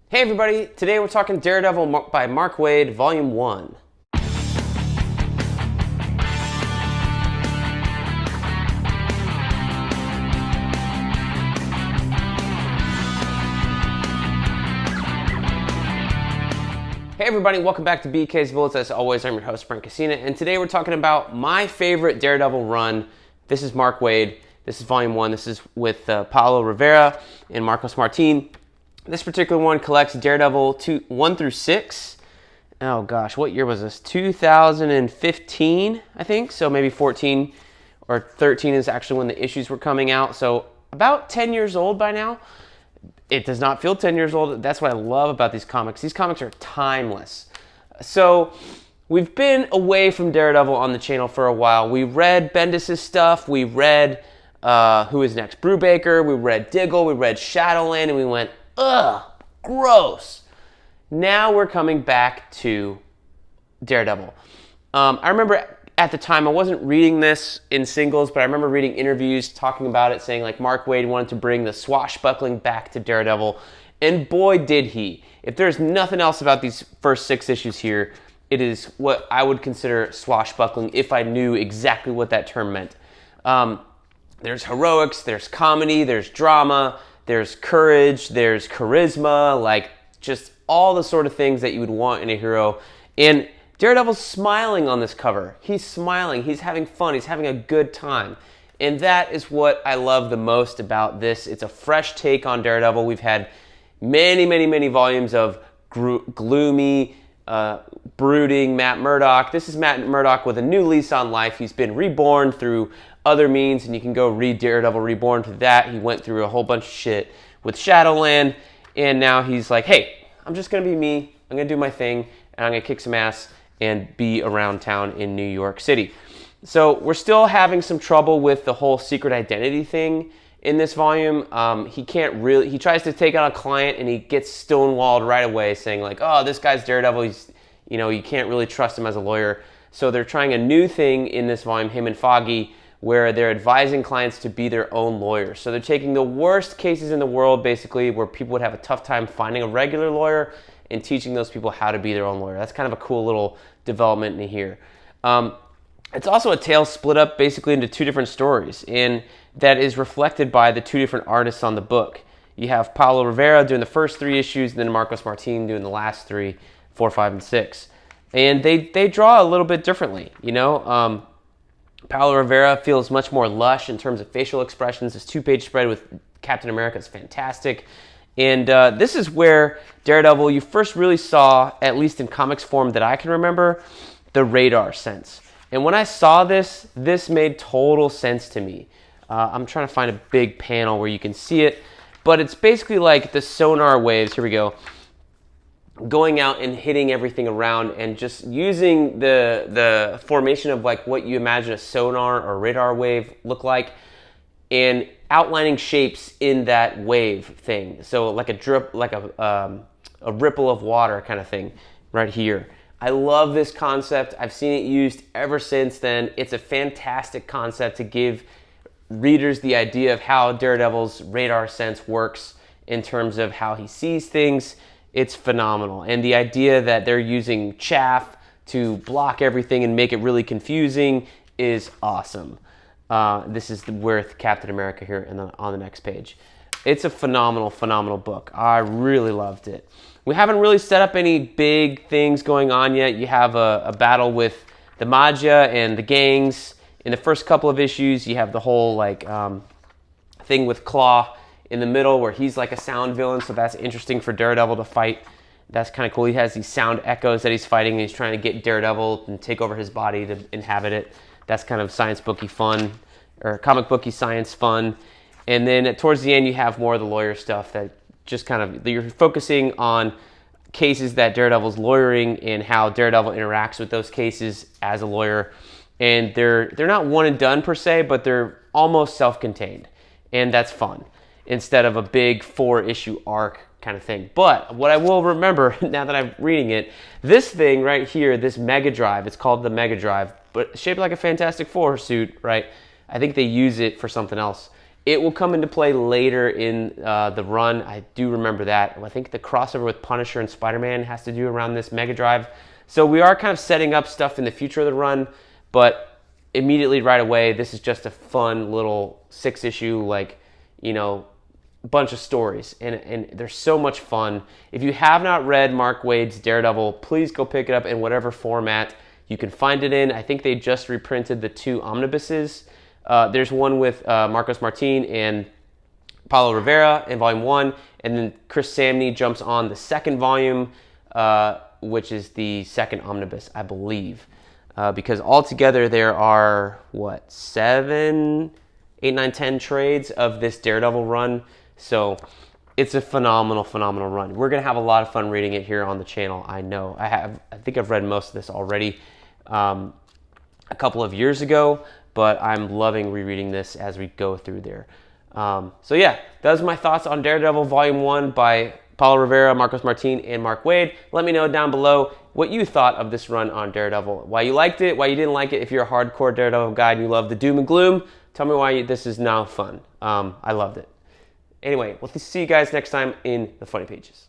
Hey everybody, today we're talking Daredevil by Mark Waid, Volume 1. Hey everybody, welcome back to BK's Bullets. As always, I'm your host, Brent, and today we're talking about my favorite Daredevil run. This is Mark Waid. This is Volume 1. This is with Paulo Rivera and Marcos Martin. This particular one collects Daredevil 1 through 6. Oh gosh, what year was this? 2015, I think. So maybe 14 or 13 is actually when the issues were coming out. So about 10 years old by now. It does not feel 10 years old. That's what I love about these comics. These comics are timeless. So we've been away from Daredevil on the channel for a while. We read Bendis' stuff. We read Who Is Next? Brubaker. We read Diggle. We read Shadowland. And we went, ugh, gross. Now we're coming back to Daredevil. I remember at the time I wasn't reading this in singles, but I remember reading interviews talking about it, saying like Mark Waid wanted to bring the swashbuckling back to Daredevil, and boy did he. If there's nothing else about these first 6 issues here, it is what I would consider swashbuckling if I knew exactly what that term meant. There's heroics, there's comedy, there's drama, there's courage, there's charisma, like just all the sort of things that you would want in a hero. And Daredevil's smiling on this cover. He's smiling, he's having fun, he's having a good time. And that is what I love the most about this. It's a fresh take on Daredevil. We've had many volumes of gloomy, brooding Matt Murdock. This is Matt Murdock with a new lease on life. He's been reborn through other means, and you can go read Daredevil Reborn for that. He went through a whole bunch of shit with Shadowland, and now he's like, hey, I'm just going to be me. I'm going to do my thing, and I'm going to kick some ass and be around town in New York City. So we're still having some trouble with the whole secret identity thing in this volume. He tries to take on a client and he gets stonewalled right away, saying like, oh, this guy's Daredevil, he's, you can't really trust him as a lawyer. So they're trying a new thing in this volume, him and Foggy, where they're advising clients to be their own lawyers. So they're taking the worst cases in the world, basically, where people would have a tough time finding a regular lawyer, and teaching those people how to be their own lawyer. That's kind of a cool little development in here. It's also a tale split up basically into 2 different stories, and that is reflected by the 2 different artists on the book. You have Paulo Rivera doing the first 3 issues, and then Marcos Martin doing the last 3, 4, 5, and 6. And they draw a little bit differently, Paulo Rivera feels much more lush in terms of facial expressions. This 2-page spread with Captain America is fantastic. And this is where Daredevil, you first really saw, at least in comics form that I can remember, the radar sense. And when I saw this made total sense to me. I'm trying to find a big panel where you can see it, but it's basically like the sonar waves, here we go, going out and hitting everything around and just using the formation of like what you imagine a sonar or radar wave look like, and outlining shapes in that wave thing. So like a drip, like a ripple of water kind of thing right here. I love this concept. I've seen it used ever since then. It's a fantastic concept to give readers the idea of how Daredevil's radar sense works in terms of how he sees things. It's phenomenal. And the idea that they're using chaff to block everything and make it really confusing is awesome. This is with Captain America here on the next page. It's a phenomenal book. I really loved it. We haven't really set up any big things going on yet. You have a battle with the Maggia and the gangs. In the first couple of issues, you have the whole thing with Claw in the middle where he's like a sound villain, so that's interesting for Daredevil to fight. That's kind of cool. He has these sound echoes that he's fighting, and he's trying to get Daredevil and take over his body to inhabit it. That's kind of science booky fun, or comic booky science fun. And then towards the end, you have more of the lawyer stuff that just kind of, you're focusing on cases that Daredevil's lawyering and how Daredevil interacts with those cases as a lawyer. And they're not one and done per se, but they're almost self-contained. And that's fun, instead of a big 4-issue arc kind of thing. But what I will remember, now that I'm reading it, this thing right here, this Mega Drive, it's called the Mega Drive, but shaped like a Fantastic Four suit, right? I think they use it for something else. It will come into play later in the run. I do remember that. I think the crossover with Punisher and Spider-Man has to do around this Mega Drive. So we are kind of setting up stuff in the future of the run, but immediately right away, this is just a fun little 6-issue, like, you know, bunch of stories, and they're so much fun. If you have not read Mark Waid's Daredevil, please go pick it up in whatever format you can find it in. I think they just reprinted the 2 omnibuses. There's one with Marcos Martin and Paulo Rivera in volume 1, and then Chris Samney jumps on the 2nd volume, which is the 2nd omnibus, I believe. Because altogether there are, 7, 8, 9, 10 trades of this Daredevil run. So it's a phenomenal, phenomenal run. We're going to have a lot of fun reading it here on the channel, I know. I think I've read most of this already a couple of years ago, but I'm loving rereading this as we go through there. So yeah, those are my thoughts on Daredevil Volume 1 by Paulo Rivera, Marcos Martin, and Mark Waid. Let me know down below what you thought of this run on Daredevil. Why you liked it, why you didn't like it. If you're a hardcore Daredevil guy and you love the doom and gloom, tell me why this is now fun. I loved it. Anyway, we'll see you guys next time in the Funny Pages.